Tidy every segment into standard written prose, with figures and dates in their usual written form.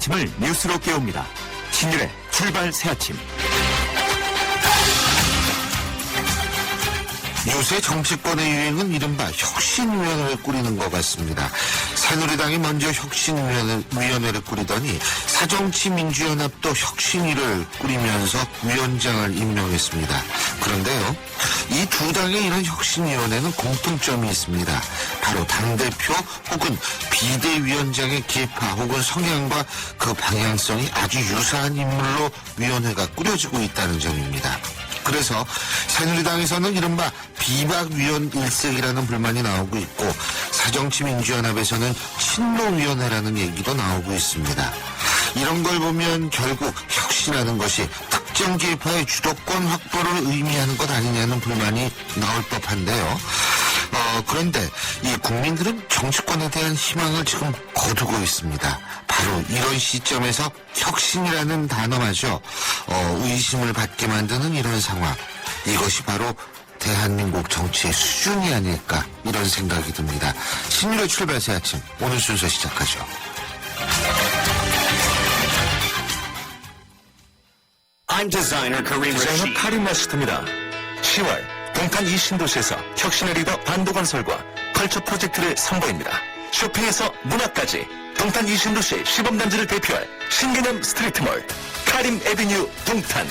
아침을 뉴스로 깨웁니다. 신율의 출발 새 아침. 요새 정치권의 유행은 이른바 혁신위원회를 꾸리는 것 같습니다. 새누리당이 먼저 혁신위원회를 꾸리더니 사정치민주연합도 혁신위를 꾸리면서 위원장을 임명했습니다. 그런데요, 이 두 당의 이런 혁신위원회는 공통점이 있습니다. 바로 당대표 혹은 비대위원장의 계파 혹은 성향과 그 방향성이 아주 유사한 인물로 위원회가 꾸려지고 있다는 점입니다. 그래서 새누리당에서는 이른바 비박위원 일색이라는 불만이 나오고 있고, 사정치민주연합에서는 친노위원회라는 얘기도 나오고 있습니다. 이런 걸 보면 결국 혁신하는 것이 특정 계파의 주도권 확보를 의미하는 것 아니냐는 불만이 나올 법한데요. 그런데 이 국민들은 정치권에 대한 희망을 지금 거두고 있습니다. 바로 이런 시점에서 혁신이라는 단어마저 의심을 받게 만드는 이런 상황, 이것이 바로 대한민국 정치의 수준이 아닐까, 이런 생각이 듭니다. 신율의 출발 새 아침, 오늘 순서 시작하죠. 디자이너 카림 라시드입니다. 10월 동탄 이 신도시에서 혁신의 리더 반도건설과 컬처 프로젝트를 선보입니다. 쇼핑에서 문화까지 동탄 이 신도시 시범단지를 대표할 신개념 스트리트몰 카림 에비뉴 동탄.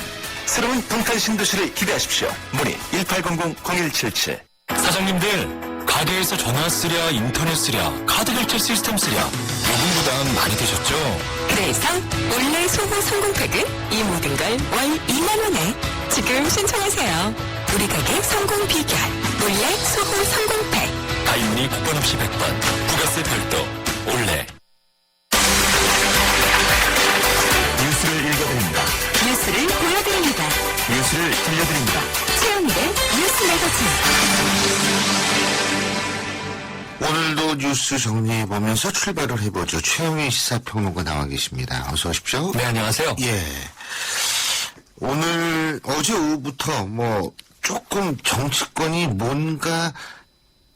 새로운 동탄 신도시를 기대하십시오. 문의 1800-0177. 사장님들, 가게에서 전화 쓰랴, 인터넷 쓰랴, 카드 결제 시스템 쓰랴, 요금 부담 많이 되셨죠? 그래서 올레 소호 성공팩은 이 모든 걸 월 2만원에 지금 신청하세요. 우리 가게 성공 비결 올레 소호 성공팩. 가입문의 국번 없이 100번, 부가세 별도, 올레. 뉴스를 읽어드립니다. 뉴스를 보여드립니다. 뉴스를 들려드립니다. 최영일의 뉴스 매거진. 오늘도 뉴스 정리해보면서 출발을 해보죠. 최영희 시사평론가 나와 계십니다. 어서 오십시오. 네, 안녕하세요. 예. 어제 오후부터 조금 정치권이 뭔가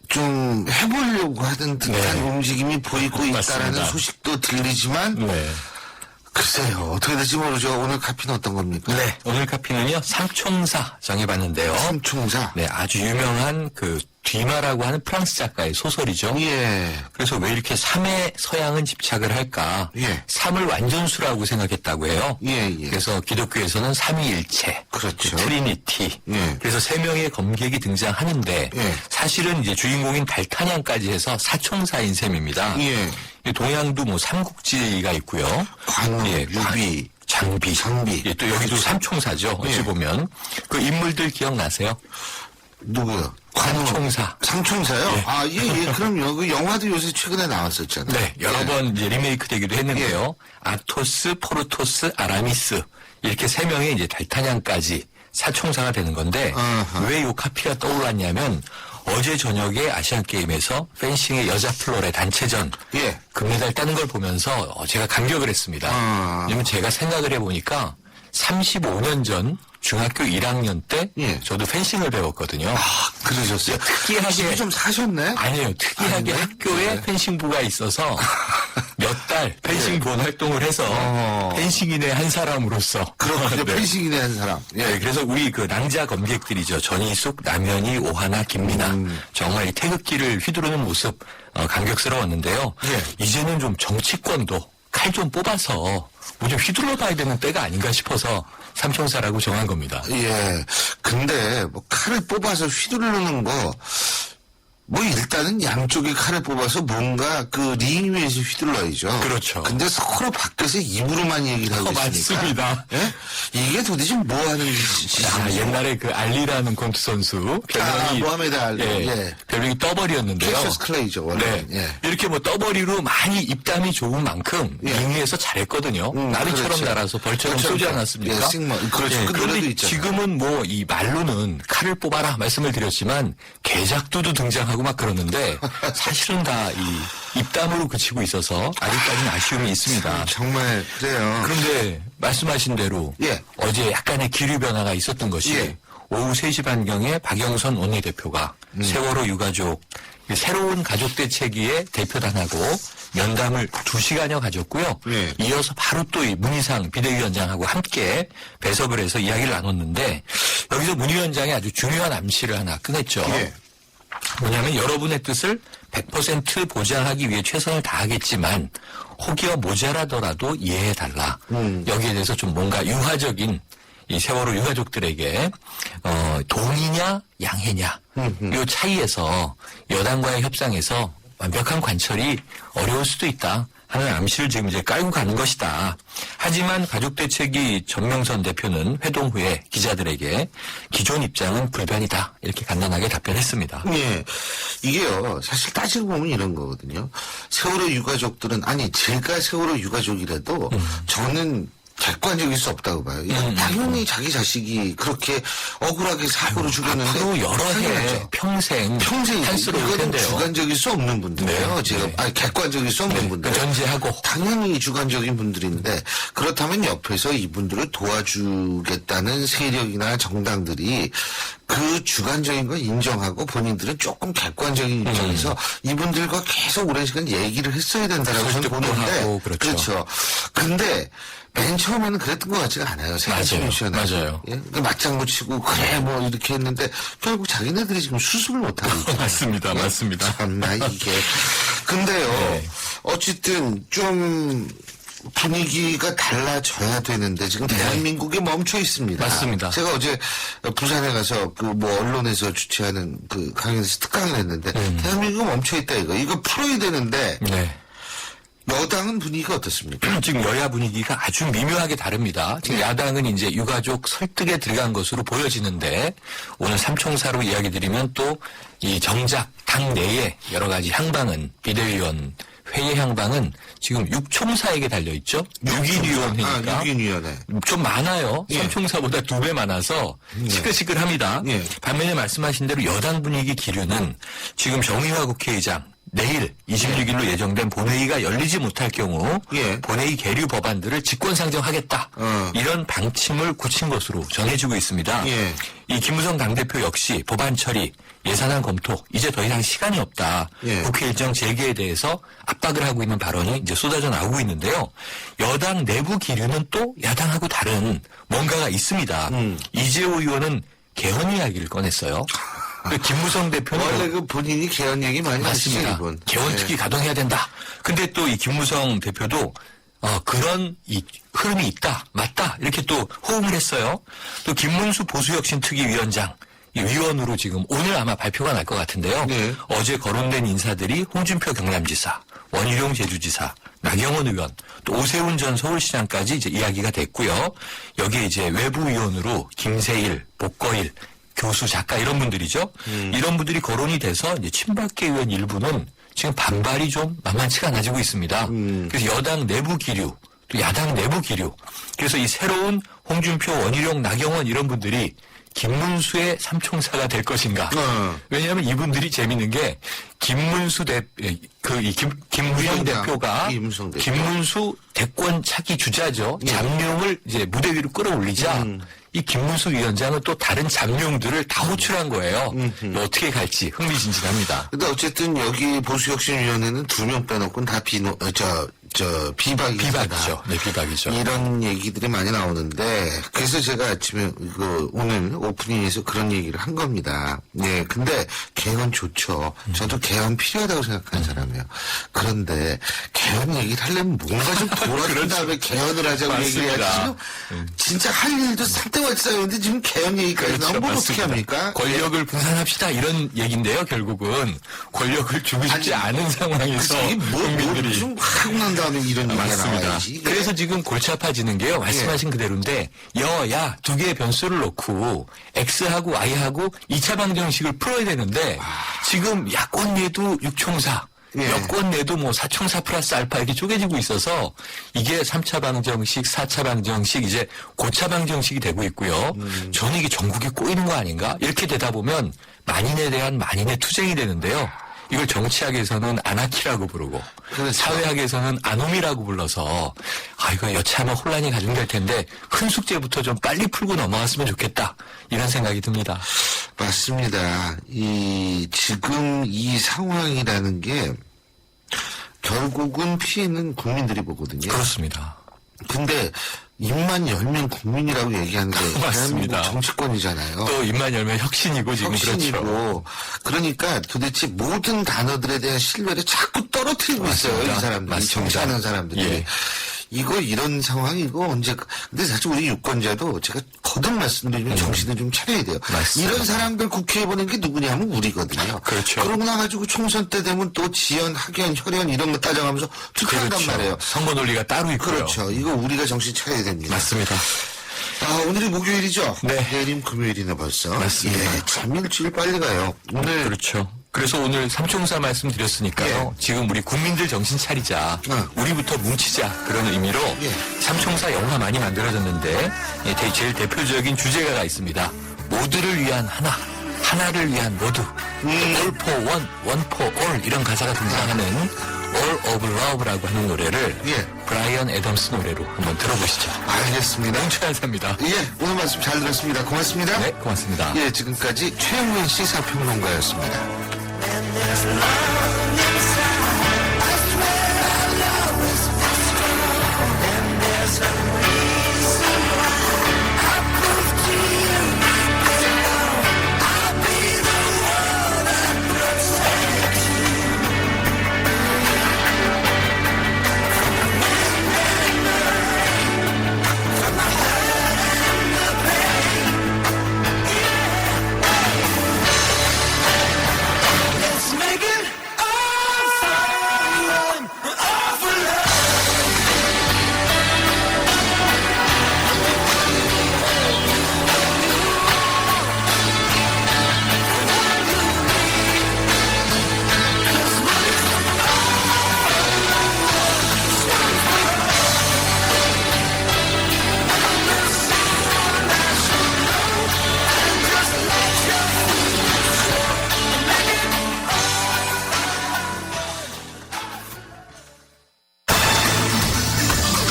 좀 해보려고 하는 듯한 움직임이 보이고 있다라는 맞습니다. 소식도 들리지만, 네. 글쎄요, 어떻게 될지 모르죠. 오늘 카피는 어떤 겁니까? 네, 오늘 카피는요, 삼총사 정해봤는데요. 삼총사. 네, 아주 유명한 뒤마라고 하는 프랑스 작가의 소설이죠. 예. 그래서 왜 이렇게 삼의 서양은 집착을 할까? 예. 삼을 완전수라고 생각했다고 해요. 예. 그래서 기독교에서는 삼위일체, 그렇죠. 트리니티. 예. 그래서 세 명의 검객이 등장하는데 예. 사실은 이제 주인공인 달타냥까지 해서 사총사인 셈입니다. 예. 동양도 삼국지가 있고요. 관우, 유비, 장비. 예, 또 여기도 삼총사죠. 어찌 예. 보면 그 인물들 기억나세요? 누구요? 관우. 삼총사. 삼총사요? 예. 예. 그럼요. 그 영화도 요새 최근에 나왔었잖아요. 네, 여러 예. 번 이제 리메이크 되기도 했는데요. 아토스, 포르토스, 아라미스 이렇게 세 명의 이제 달타냥까지 사총사가 되는 건데 아하. 왜 요 카피가 떠올랐냐면 어제 저녁에 아시안 게임에서 펜싱의 여자 플로레 단체전 예. 금메달 따는 걸 보면서 제가 감격을 했습니다. 왜냐면 제가 생각을 해보니까 35년 전 중학교 1학년 때 예. 저도 펜싱을 배웠거든요. 그러셨어요? 특이하게 집이 좀 사셨네? 아니에요. 특이하게 아닌데? 학교에 네. 펜싱부가 있어서 몇 달 펜싱 본 활동을 해서 펜싱인의 한 사람으로서 그렇군요. 네. 펜싱이네 한 사람. 예. 네, 그래서 우리 낭자 검객들이죠. 전희숙, 남현희, 오하나, 김민아. 정말 이 태극기를 휘두르는 모습 감격스러웠는데요. 예. 이제는 좀 정치권도 칼 좀 뽑아서 뭐 좀 휘둘러 봐야 되는 때가 아닌가 싶어서 삼총사라고 정한 겁니다. 예. 근데 칼을 뽑아서 휘두르는 거, 일단은 양쪽에 칼을 뽑아서 뭔가 링 위에서 휘둘러야죠. 그렇죠. 근데 서로 밖에서 입으로만 얘기를 하고 있으니까. 맞습니다. 예? 이게 도대체 뭐 하는 짓이지? 옛날에 알리라는 권투 선수 별명이 모하메드 알리. 예. 별명이 떠버리였는데요. 캐셔스 클레이죠, 원래. 네. 예. 이렇게 떠버리로 많이 입담이 좋은 만큼 예. 링위에서 잘했거든요. 나비처럼 그렇죠. 날아서 벌처럼 벌처럼 쏘지 않았습니까? 예, sigma. 그렇죠. 그 노래도 그런데 있잖아요. 지금은 이 말로는 칼을 뽑아라 말씀을 드렸지만 개작두도 등장하고 막 그러는데 사실은 다 이 입담으로 그치고 있어서 아직까지는 아쉬움이 있습니다. 정말 그래요. 그런데 말씀하신 대로 예. 어제 약간의 기류 변화가 있었던 것이 예. 오후 3시 반경에 박영선 원내대표가 세월호 유가족 새로운 가족대책위의 대표단하고 면담을 2시간여 가졌고요. 네. 이어서 바로 또 이 문희상 비대위원장하고 함께 배석을 해서 이야기를 나눴는데 여기서 문 위원장이 아주 중요한 암시를 하나 꺼냈죠. 예. 뭐냐면 여러분의 뜻을 100% 보장하기 위해 최선을 다하겠지만 혹여 모자라더라도 이해해달라. 여기에 대해서 좀 뭔가 유화적인 이 세월호 유가족들에게 동이냐 양해냐 이 차이에서 여당과의 협상에서 완벽한 관철이 어려울 수도 있다 하는 암시를 지금 이제 깔고 가는 것이다. 하지만 가족대책위 전명선 대표는 회동 후에 기자들에게 기존 입장은 불변이다 이렇게 간단하게 답변했습니다. 예. 이게요, 사실 따지고 보면 이런 거거든요. 세월호 유가족들은, 아니, 제가 세월호 유가족이라도 저는 객관적일 수 없다고 봐요. 이건 당연히 자기 자식이 그렇게 억울하게 사고로 죽였는데. 앞으로 여러 해 당연하죠. 평생 한스러울 이거는 텐데요. 주관적일 수 없는 분들이에요. 네, 제가 네. 아니 객관적일 수 없는 분들. 전제하고 당연히 주관적인 분들인데 그렇다면 옆에서 이분들을 도와주겠다는 세력이나 정당들이 그 주관적인 걸 인정하고 본인들은 조금 객관적인 입장에서 이분들과 계속 오랜 시간 얘기를 했어야 된다라고 저는 설득도 보는데 하고 그렇죠. 근데 맨 처음에는 그랬던 것 같지가 않아요. 맞아요. 예? 맞장구 치고 그래 뭐 이렇게 했는데 결국 자기네들이 지금 수습을 못하고 있죠. 맞습니다. 맞습니다. 참나 이게. 근데요. 네. 어쨌든 좀 분위기가 달라져야 되는데 지금 대한민국에 멈춰 있습니다. 맞습니다. 제가 어제 부산에 가서 그 뭐 언론에서 주최하는 그 강연에서 특강을 했는데 대한민국은 멈춰 있다 이거. 이거 풀어야 되는데 네. 여당은 분위기가 어떻습니까? 지금 여야 분위기가 아주 미묘하게 다릅니다. 지금 야당은 이제 유가족 설득에 들어간 것으로 보여지는데 오늘 삼총사로 이야기 드리면 또 이 정작 당 내에 여러 가지 향방은 비대위원 회의 향방은 지금 6총사에게 달려있죠. 6인위원회니까. 6인위원회. 좀 많아요. 예. 삼총사보다 2배 많아서 시끌시끌합니다. 예. 반면에 말씀하신 대로 여당 분위기 기류는 지금 정의화 국회의장 내일 26일로 예정된 본회의가 열리지 못할 경우 예. 본회의 계류 법안들을 직권상정하겠다. 이런 방침을 굳힌 것으로 전해지고 있습니다. 예. 이 김무성 당대표 역시 법안 처리, 예산안 검토, 이제 더 이상 시간이 없다. 예. 국회 일정 재개에 대해서 압박을 하고 있는 발언이 이제 쏟아져 나오고 있는데요. 여당 내부 기류는 또 야당하고 다른 뭔가가 있습니다. 이재호 의원은 개헌 이야기를 꺼냈어요. 김무성 대표는 원래 그 본인이 개헌 얘기 많이 하시죠, 맞습니다. 이분. 개헌특위 가동해야 된다. 근데 또 이 김무성 대표도 그런 이 흐름이 있다, 맞다 이렇게 또 호응을 했어요. 또 김문수 보수혁신특위위원장 이 위원으로 지금 오늘 아마 발표가 날 것 같은데요. 네. 어제 거론된 인사들이 홍준표 경남지사, 원희룡 제주지사, 나경원 의원, 또 오세훈 전 서울시장까지 이제 이야기가 됐고요. 여기에 이제 외부위원으로 김세일, 복거일, 교수, 작가 이런 분들이죠. 이런 분들이 거론이 돼서 이제 친박계 의원 일부는 지금 반발이 좀 만만치가 않아지고 있습니다. 그래서 여당 내부 기류, 또 야당 내부 기류. 그래서 이 새로운 홍준표, 원희룡, 나경원 이런 분들이 김문수의 삼총사가 될 것인가. 왜냐하면 이분들이 재밌는 게 김문수 김무성 대표가 김무성 대표. 김문수 대권 차기 주자죠. 잠룡을 이제 무대 위로 끌어올리자 이 김문수 위원장은 또 다른 잠룡들을 다 호출한 거예요. 어떻게 갈지 흥미진진합니다. 근데 어쨌든 여기 보수혁신위원회는 2명 빼놓고는 다 비박이죠. 네, 비박이죠. 이런 얘기들이 많이 나오는데 그래서 제가 아침에 오늘 오프닝에서 그런 얘기를 한 겁니다. 네, 근데 개헌 좋죠. 저도 개헌 필요하다고 생각하는 사람이에요. 그런데 개헌 얘기를 하려면 뭔가 좀 돌아준 다음에 개헌을 하자고 얘기를 해야지. 진짜 할 일도 산때와 쌓였는데 지금 개헌 얘기까지 나오면 어떻게 합니까? 권력을 분산합시다 이런 얘기인데요. 결국은 권력을 주고 싶지 않은 상황에서 이게 국민들이 좀 하고 난 다음에 이런 얘기가 맞습니다. 나와야지. 이게. 그래서 지금 골치 아파지는 게요. 말씀하신 그대로인데 여야 두 개의 변수를 놓고 X하고 Y하고 2차 방정식을 풀어야 되는데 지금 야권 내도 6총사 예. 여권 내도 뭐 4총사 플러스 알파 이렇게 쪼개지고 있어서 이게 3차 방정식, 4차 방정식, 이제 고차 방정식이 되고 있고요. 저는 이게 전국에 꼬이는 거 아닌가? 이렇게 되다 보면 만인에 대한 만인의 투쟁이 되는데요. 이걸 정치학에서는 아나키라고 부르고 그렇죠. 사회학에서는 아노미라고 불러서 이거 여차하면 혼란이 가중될 텐데 큰 숙제부터 좀 빨리 풀고 넘어갔으면 좋겠다 이런 생각이 듭니다. 맞습니다. 지금 이 상황이라는 게 결국은 피해는 국민들이 보거든요. 그렇습니다. 근데 입만 열면 국민이라고 얘기하는 게 맞습니다. 대한민국 정치권이잖아요. 또 입만 열면 혁신이고 지금 혁신이고 그렇죠. 그러니까 도대체 모든 단어들에 대한 신뢰를 자꾸 떨어뜨리고 있어요. 맞습니다. 이 사람들이. 맞습니다. 정치하는 사람들이. 예. 이런 상황이고 언제 근데 사실 우리 유권자도 제가 거듭 말씀드리면 정신을 좀 차려야 돼요. 맞습니다. 이런 사람들 국회에 보낸 게 누구냐면 우리거든요. 그렇죠. 그러고 나가지고 총선 때 되면 또 지연, 학연, 혈연 이런 거 따져가면서 투표한단 그렇죠. 말이에요. 선거 논리가 따로 있고요. 그렇죠. 이거 우리가 정신 차려야 됩니다. 맞습니다. 오늘이 목요일이죠? 네. 내일이면 금요일이네 벌써. 맞습니다. 예, 참 일주일 빨리 가요. 오늘 그렇죠. 그래서 오늘 삼총사 말씀드렸으니까요. 지금 우리 국민들 정신 차리자. 우리부터 뭉치자. 그런 의미로 예. 삼총사 영화 많이 만들어졌는데 제일 대표적인 주제가가 있습니다. 모두를 위한 하나, 하나를 위한 모두. All for one, one for all 이런 가사가 등장하는 All of Love라고 하는 노래를 예. 브라이언 애덤스 노래로 한번 들어보시죠. 알겠습니다. 뭉쳐야삽니다. 예, 오늘 말씀 잘 들었습니다. 고맙습니다. 네, 고맙습니다. 예, 지금까지 최영민 시사평론가였습니다.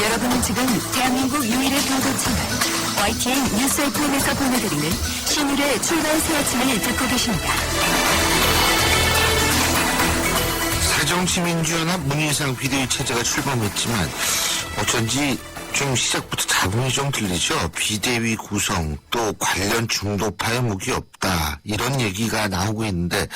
여러분은 지금 대한민국 유일의 보도 채널 YTN 뉴스 FM에서 보내드리는 신율의 출발 새 아침을 듣고 계십니다. 새정치민주연합 문희상 비대위 체제가 출범했지만 어쩐지 좀 시작부터 잡음이 좀 들리죠. 비대위 구성 또 관련 중도파의 무기 없다 이런 얘기가 나오고 있는데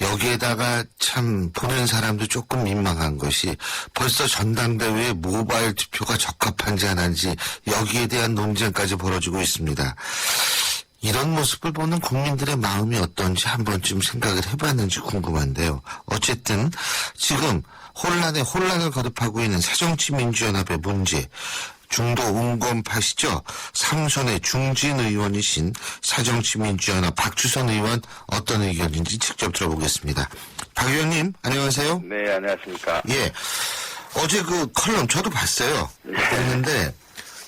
여기에다가 참 보는 사람도 조금 민망한 것이 벌써 전당대회에 모바일 투표가 적합한지 안 한지 여기에 대한 논쟁까지 벌어지고 있습니다. 이런 모습을 보는 국민들의 마음이 어떤지 한 번쯤 생각을 해봤는지 궁금한데요. 어쨌든 지금 혼란에 혼란을 거듭하고 있는 새정치민주연합의 문제, 중도 운건파시죠. 삼선의 중진 의원이신 새정치민주연합 박주선 의원 어떤 의견인지 직접 들어보겠습니다. 박 의원님 안녕하세요. 네, 안녕하십니까. 예, 어제 그 컬럼 저도 봤어요. 봤는데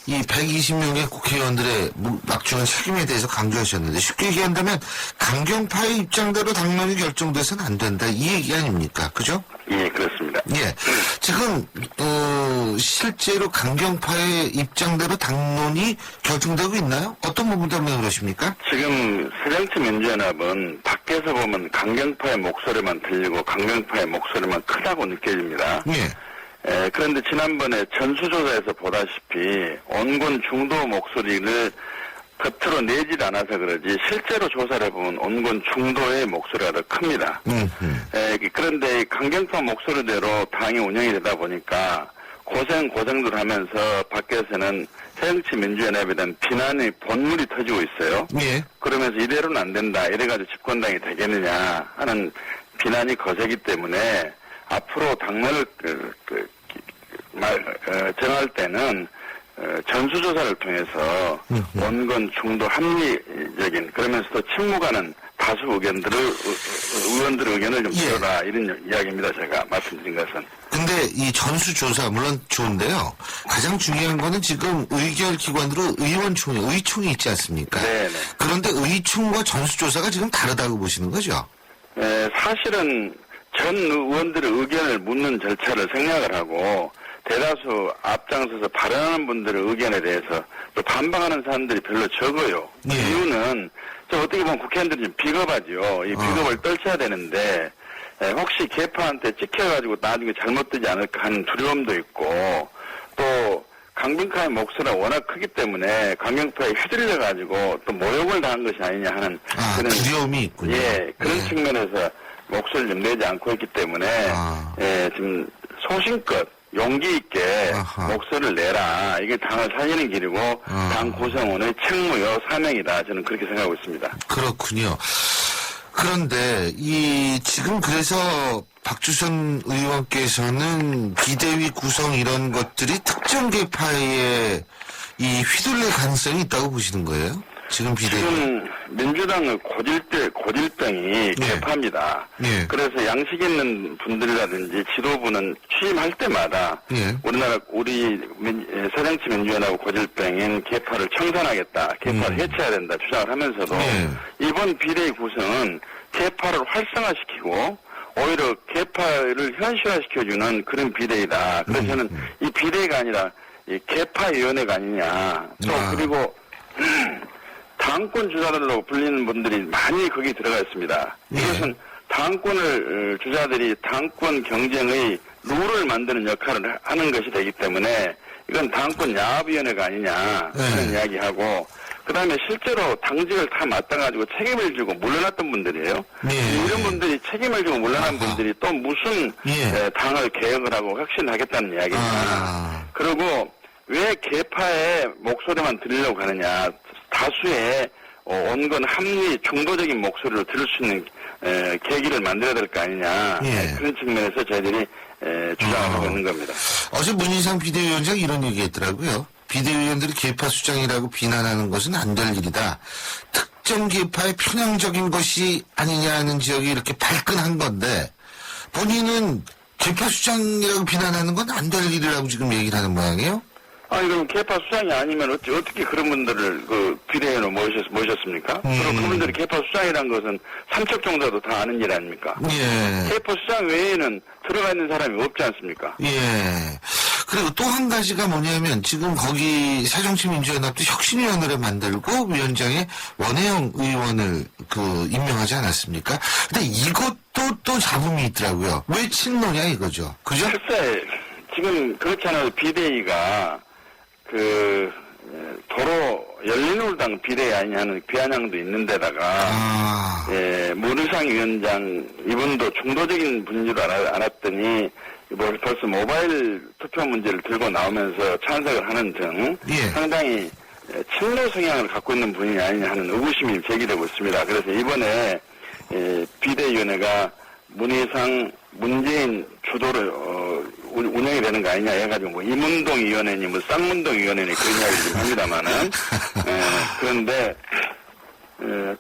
이 120명의 국회의원들의 막중한 책임에 대해서 강조하셨는데 쉽게 얘기한다면 강경파의 입장대로 당론이 결정돼서는 안 된다 이 얘기 아닙니까? 그죠? 예, 그렇습니다. 예. 지금 실제로 강경파의 입장대로 당론이 결정되고 있나요? 어떤 부분 때문에 그러십니까? 지금 새정치민주연합은 밖에서 보면 강경파의 목소리만 들리고 강경파의 목소리만 크다고 느껴집니다. 예. 그런데 지난번에 전수조사에서 보다시피 온건 중도 목소리를 겉으로 내질 않아서 그러지 실제로 조사를 해보면 온건 중도의 목소리가 더 큽니다. 그런데 강경파 목소리대로 당이 운영이 되다 보니까 고생들 하면서 밖에서는 새정치민주연합에 대한 비난의 본물이 터지고 있어요. 예. 그러면서 이대로는 안 된다. 이래가지고 집권당이 되겠느냐 하는 비난이 거세기 때문에 앞으로 당론을 정할 때는 전수조사를 통해서 원건 중도 합리적인 그러면서도 침묵하는 다수 의원들의 의견을 좀 들어라 이런 이야기입니다. 제가 말씀드린 것은. 근데 이 전수조사 물론 좋은데요. 가장 중요한 거는 지금 의결기관으로 의원총회, 의총이 있지 않습니까? 네네. 그런데 의총과 전수조사가 지금 다르다고 보시는 거죠? 사실은 전 의원들의 의견을 묻는 절차를 생략을 하고 대다수 앞장서서 발언하는 분들의 의견에 대해서 또 반박하는 사람들이 별로 적어요. 그 예. 이유는 저 어떻게 보면 국회의원들이 좀 비겁하죠. 이 비겁을 떨쳐야 되는데 혹시 개파한테 찍혀가지고 나중에 잘못되지 않을까 하는 두려움도 있고 또 강경파의 목소리가 워낙 크기 때문에 강경파에 휘둘려가지고 또 모욕을 당한 것이 아니냐 하는 그런 두려움이 있군요. 예, 그런 예. 측면에서 목소리를 좀 내지 않고 있기 때문에 예, 지금 소신껏 용기 있게 아하. 목소리를 내라. 이게 당을 살리는 길이고 당 구성원의 책무요 사명이다. 저는 그렇게 생각하고 있습니다. 그렇군요. 그런데 지금 그래서 박주선 의원께서는 비대위 구성 이런 것들이 특정 계파에 휘둘릴 가능성이 있다고 보시는 거예요? 지금 비대위. 지금 민주당의 고질병이 개파입니다. 예. 그래서 양식 있는 분들이라든지 지도부는 취임할 때마다 예. 우리 새정치민주연합 고질병인 개파를 청산하겠다, 개파를 해체해야 된다 주장을 하면서도 예. 이번 비대위 구성은 개파를 활성화시키고 오히려 개파를 현실화시켜주는 그런 비대위다. 그래서 저는 이 비대위가 아니라 이 개파위원회가 아니냐. 또 그리고 당권 주자들로 불리는 분들이 많이 거기 들어가 있습니다. 이것은 당권을 주자들이 당권 경쟁의 룰을 만드는 역할을 하는 것이 되기 때문에 이건 당권 야합위원회가 아니냐 하는 이야기하고 그다음에 실제로 당직을 다 맡아가지고 책임을 지고 물러났던 분들이에요. 이런 분들이 책임을 지고 물러난 분들이 또 무슨 당을 개혁을 하고 혁신하겠다는 이야기냐. 그리고 왜 개파의 목소리만 들으려고 하느냐. 다수의 온건 합리 중도적인 목소리로 들을 수 있는 계기를 만들어야 될 거 아니냐. 그런 측면에서 저희들이 주장을 하고 있는 겁니다. 어제 문희상 비대위원장이 이런 얘기했더라고요. 비대위원들이 개파 수장이라고 비난하는 것은 안 될 일이다. 특정 개파의 편향적인 것이 아니냐는 지역이 이렇게 발끈한 건데 본인은 개파 수장이라고 비난하는 건 안 될 일이라고 지금 얘기를 하는 모양이에요? 아니, 그럼 개파 수장이 아니면 어떻게 그런 분들을 비대위원으로 모셨습니까? 그럼 그분들이 개파 수장이라는 것은 삼척 정도도 다 아는 일 아닙니까? 예. 개파 수장 외에는 들어가 있는 사람이 없지 않습니까? 예. 그리고 또 한 가지가 뭐냐면 지금 거기 새정치민주연합도 혁신위원회를 만들고 위원장에 원혜영 의원을 임명하지 않았습니까? 근데 이것도 또 잡음이 있더라고요. 왜 친노냐 이거죠. 그죠? 글쎄, 지금 그렇잖아요. 비대위가 도로 열린우리당 비대위 아니냐는 비아냥도 있는 데다가 문희상 위원장 이분도 중도적인 분인 줄 알았더니 벌써 모바일 투표 문제를 들고 나오면서 찬성을 하는 등 상당히 친노 성향을 갖고 있는 분이 아니냐 하는 의구심이 제기되고 있습니다. 그래서 이번에 비대위원회가 문희상 문재인 주도로 운영이 되는 거 아니냐 해가지고 뭐 이문동 위원회니 뭐 쌍문동 위원회니 그런 이야기를 좀 합니다만은 그런데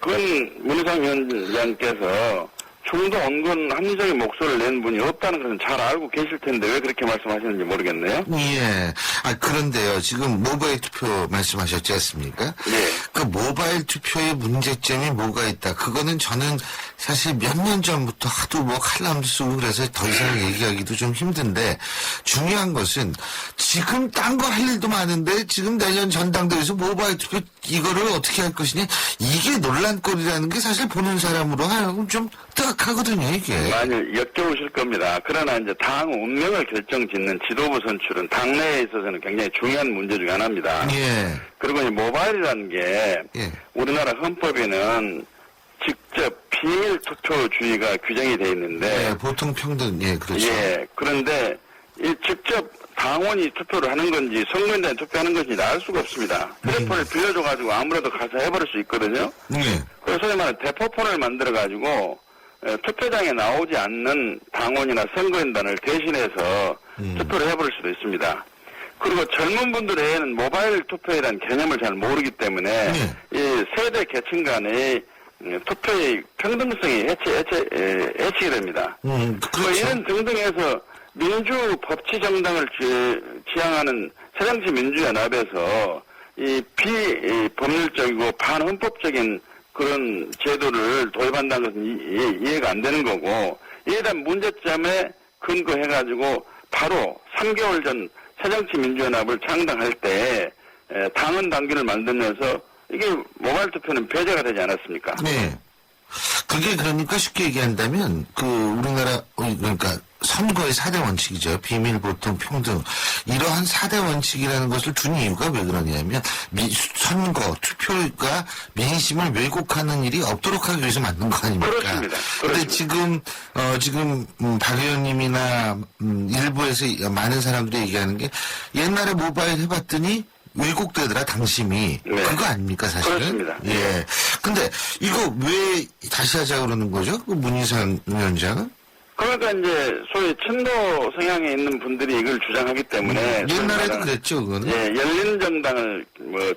그건 문희상 위원장께서 중도 온건 합리적인 목소리를 낸 분이 없다는 것은 잘 알고 계실 텐데 왜 그렇게 말씀하시는지 모르겠네요. 예. 그런데요. 지금 모바일 투표 말씀하셨지 않습니까? 예. 그 모바일 투표의 문제점이 뭐가 있다. 그거는 저는 사실 몇 년 전부터 하도 칼럼도 쓰고 그래서 더 이상 얘기하기도 좀 힘든데 중요한 것은 지금 딴 거 할 일도 많은데 지금 내년 전당대회에서 모바일 투표 이거를 어떻게 할 것이냐. 이게 논란거리라는 게 사실 보는 사람으로 하여금 좀 뜨악하거든요, 이게. 많이 역겨우실 겁니다. 그러나 이제 당 운명을 결정짓는 지도부 선출은 당내에 있어서는 굉장히 중요한 문제 중에 하나입니다. 예. 그리고 이 모바일이라는 게 우리나라 헌법에는 직접 비밀 투표주의가 규정이 돼 있는데 보통 평등, 그렇죠. 그런데 이 직접 당원이 투표를 하는 건지 선거인단이 투표하는 건지 알 수가 없습니다. 휴대폰을 빌려줘가지고 아무래도 가서 해버릴 수 있거든요. 그래서 소위 말하는 대포폰을 만들어가지고 투표장에 나오지 않는 당원이나 선거인단을 대신해서 투표를 해버릴 수도 있습니다. 그리고 젊은 분들 외에는 모바일 투표에 대한 개념을 잘 모르기 때문에 이 세대 계층 간의 투표의 평등성이 해치게 됩니다. 그렇죠. 이런 등등해서 민주 법치 정당을 지향하는 새정치민주연합에서 이 비법률적이고 반헌법적인 그런 제도를 도입한다는 것은 이해가 안 되는 거고, 이에 대한 문제점에 근거해가지고 바로 3개월 전 새정치민주연합을 창당할 때 당헌 당규를 만들면서 이게 모바일 투표는 배제가 되지 않았습니까? 네. 그게 그러니까 쉽게 얘기한다면 우리나라 그러니까 선거의 4대 원칙이죠. 비밀, 보통, 평등. 이러한 4대 원칙이라는 것을 둔 이유가 왜 그러냐면 선거, 투표가 민심을 왜곡하는 일이 없도록 하기 위해서 만든 거 아닙니까? 그렇습니다. 그런데 지금 박 의원님이나 일부에서 많은 사람들이 얘기하는 게 옛날에 모바일 해봤더니 왜곡되더라 당심이. 네. 그거 아닙니까 사실은? 그렇습니다. 예. 근데 이거 왜 다시 하자 그러는 거죠? 그 문희상 위원장은? 그러니까 이제 소위 친도 성향에 있는 분들이 이걸 주장하기 때문에 옛날에도 그랬죠, 그거는. 예, 열린 정당을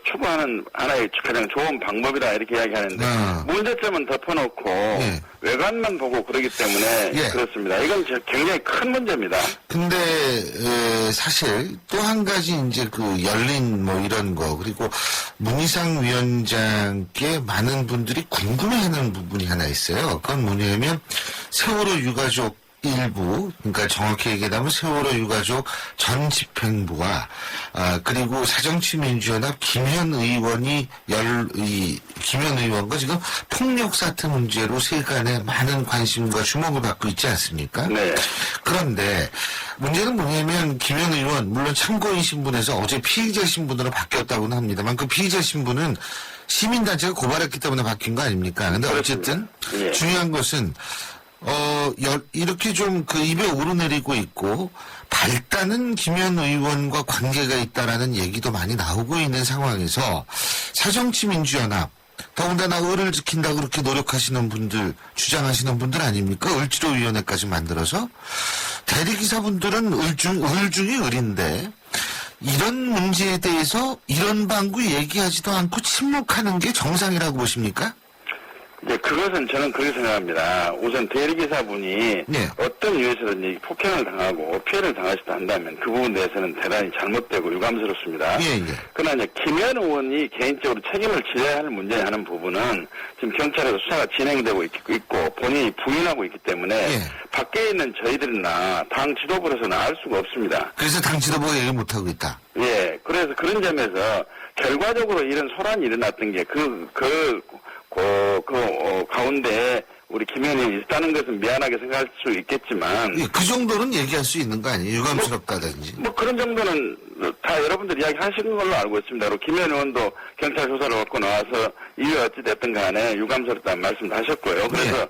추구하는 하나의 가장 좋은 방법이다 이렇게 이야기하는데 문제점은 덮어놓고 예. 외관만 보고 그러기 때문에 예. 그렇습니다. 이건 굉장히 큰 문제입니다. 근데 사실 또 한 가지 이제 열린 이런 거 그리고 문희상 위원장께 많은 분들이 궁금해하는 부분이 하나 있어요. 그건 뭐냐면 세월호 유가족 일부, 그러니까 정확히 얘기하면 세월호 유가족 전 집행부와 그리고 새정치민주연합 김현 의원과 지금 폭력 사태 문제로 세간에 많은 관심과 주목을 받고 있지 않습니까? 네. 그런데 문제는 뭐냐면 김현 의원 물론 참고인 신분에서 어제 피의자 신분으로 바뀌었다고는 합니다만 그 피의자 신분은 시민단체가 고발했기 때문에 바뀐 거 아닙니까? 근데 어쨌든 예. 중요한 것은 이렇게 좀 입에 오르내리고 있고, 발단은 김현 의원과 관계가 있다라는 얘기도 많이 나오고 있는 상황에서, 새정치민주연합, 더군다나 을을 지킨다고 그렇게 노력하시는 분들, 주장하시는 분들 아닙니까? 을지로위원회까지 만들어서. 대리기사분들은 을 중에 을인데, 이런 문제에 대해서 이런 방구 얘기하지도 않고 침묵하는 게 정상이라고 보십니까? 네, 그것은 저는 그렇게 생각합니다. 우선 대리기사분이 네. 어떤 이유에서든지 폭행을 당하고 피해를 당하시다 한다면 그 부분에 대해서는 대단히 잘못되고 유감스럽습니다. 예. 그러나 이제 김현 의원이 개인적으로 책임을 지어야 할 문제 하는 부분은 지금 경찰에서 수사가 진행되고 있고 본인이 부인하고 있기 때문에 예. 밖에 있는 저희들이나 당 지도부로서는 알 수가 없습니다. 그래서 당 지도부가 얘기를 못하고 있다. 예, 그래서 그런 점에서 결과적으로 이런 소란이 일어났던 게 가운데 우리 김현이 있다는 것은 미안하게 생각할 수 있겠지만 예, 그 정도는 얘기할 수 있는 거 아니에요? 유감스럽다든지. 그런 정도는 다 여러분들 이야기 하시는 걸로 알고 있습니다. 그리고 김현 의원도 경찰 조사를 받고 나와서 이유 어찌 됐든 간에 유감스럽다는 말씀도 하셨고요. 그래서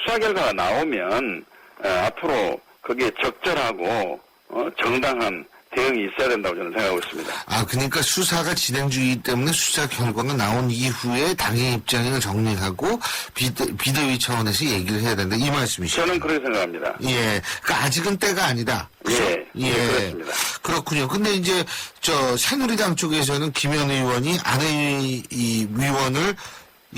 수사 결과가 나오면 앞으로 거기에 적절하고 정당한 대응이 있어야 된다고 저는 생각하고 있습니다. 그러니까 수사가 진행 중이기 때문에 수사 결과가 나온 이후에 당의 입장을 정리하고 비대위 차원에서 얘기를 해야 된다. 이 말씀이시죠? 저는 그렇게 생각합니다. 예. 그러니까 아직은 때가 아니다. 그죠? 예, 그렇습니다. 그렇군요. 근데 이제 새누리당 쪽에서는 김현 의원이 안의 위원을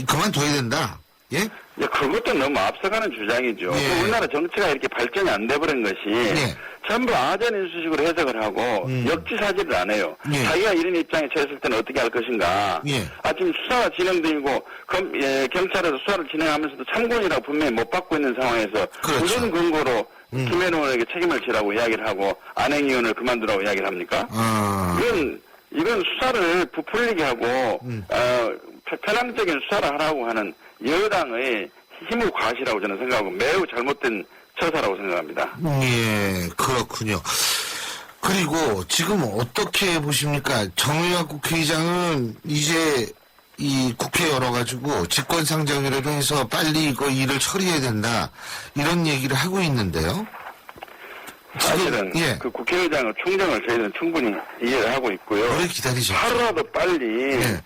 그만둬야 된다. 예? 그것도 너무 앞서가는 주장이죠. 예. 우리나라 정치가 이렇게 발전이 안 돼버린 것이 예. 전부 아전인수식으로 해석을 하고 역지사지를 안 해요. 예. 자기가 이런 입장에 처했을 때는 어떻게 할 것인가. 예. 지금 수사가 진행되고 경찰에서 수사를 진행하면서도 참고인이라고 분명히 못 받고 있는 상황에서 그렇죠. 무슨 근거로 김현 의원에게 책임을 지라고 이야기를 하고 안행위원을 그만두라고 이야기를 합니까? 이건 수사를 부풀리게 하고 편향적인 수사를 하라고 하는 여당의 힘의 과시라고 저는 생각하고 매우 잘못된 처사라고 생각합니다. 예, 그렇군요. 그리고 지금 어떻게 보십니까? 정의학 국회의장은 이제 이 국회 열어가지고 직권상정이라도 해서 빨리 이거 일을 처리해야 된다. 이런 얘기를 하고 있는데요. 사실은 예. 그 국회의장의 충정을 저희는 충분히 이해를 하고 있고요. 오래 기다리셨죠. 하루라도 빨리 예.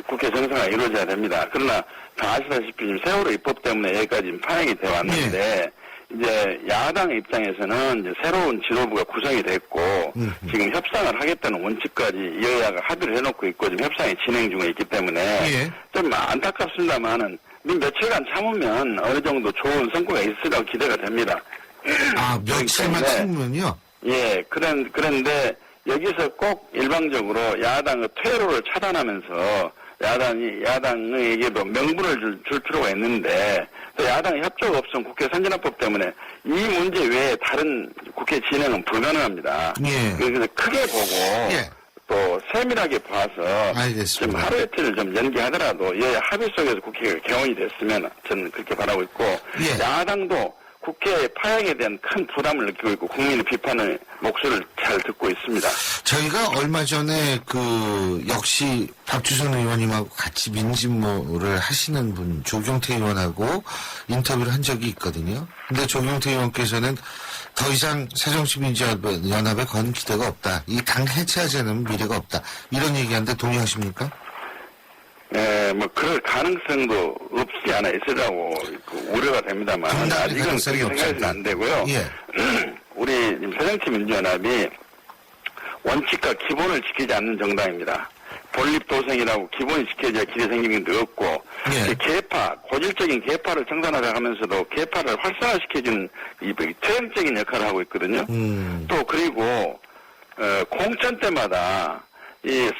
국회 정상화 이루어져야 됩니다. 그러나 다 아시다시피 지금 세월호 입법 때문에 여기까지 지금 파행이 되어 왔는데 이제 야당의 입장에서는 이제 새로운 지도부가 구성이 됐고 지금 협상을 하겠다는 원칙까지 여야가 합의를 해놓고 있고 지금 협상이 진행 중에 있기 때문에 예. 좀 안타깝습니다만은 며칠간 참으면 어느 정도 좋은 성과가 있으리라고 기대가 됩니다. 며칠만 참으면요? 예, 그런데 여기서 꼭 일방적으로 야당의 퇴로를 차단하면서 야당에게도 명분을 줄 필요가 있는데, 또 야당의 협조가 없으면 국회 선진화법 때문에 이 문제 외에 다른 국회 진행은 불가능합니다. 예. 그래서 크게 보고, 예. 또 세밀하게 봐서 알겠습니다. 좀 하루 이틀 좀 연기하더라도 여야 합의 속에서 국회가 개원이 됐으면 저는 그렇게 바라고 있고 예. 야당도 국회 파행에 대한 큰 부담을 느끼고 있고 국민의 비판의 목소리를 잘 듣고 있습니다. 저희가 얼마 전에 역시 박주선 의원님하고 같이 민진모를 하시는 분 조경태 의원하고 인터뷰를 한 적이 있거든요. 근데 조경태 의원께서는 더 이상 새정치민주연합에 건 기대가 없다. 이 당 해체하자는 미래가 없다. 이런 얘기하는데 동의하십니까? 네, 뭐 그럴 가능성도 없지 않아 있으라고 우려가 됩니다만 분당의 아직은 그렇게 가능성이 생각해서는 없다. 안 되고요. 예. 우리 새정치민주연합이 원칙과 기본을 지키지 않는 정당입니다. 본립도생이라고 기본이 지켜져야 길이 생기는 게 없고 예. 개파, 고질적인 개파를 청산하려 하면서도 개파를 활성화시켜주는 이 퇴행적인 역할을 하고 있거든요. 또 그리고 공천 때마다 이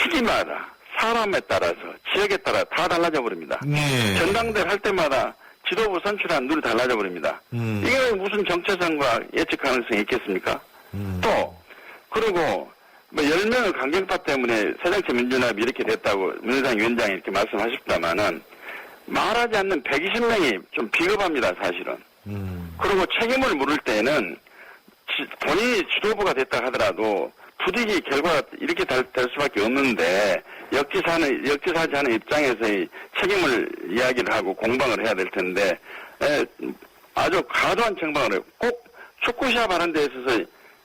시기마다 사람에 따라서 지역에 따라 다 달라져 버립니다. 예. 전당대를 할 때마다 지도부 선출한 룰이 달라져 버립니다. 이게 무슨 정체성과 예측 가능성이 있겠습니까? 또 그리고 뭐 10명의 강경파 때문에 새정치민주연합이 이렇게 됐다고 민주당 위원장이 이렇게 말씀하셨다마는 말하지 않는 120명이 좀 비겁합니다, 사실은. 그리고 책임을 물을 때는 본인이 지도부가 됐다 하더라도 부득이 결과가 이렇게 될 수밖에 없는데 역지사지 하는 입장에서의 책임을 이야기를 하고 공방을 해야 될 텐데 아주 과도한 정방을 해요. 꼭 축구 시합 하는 데 있어서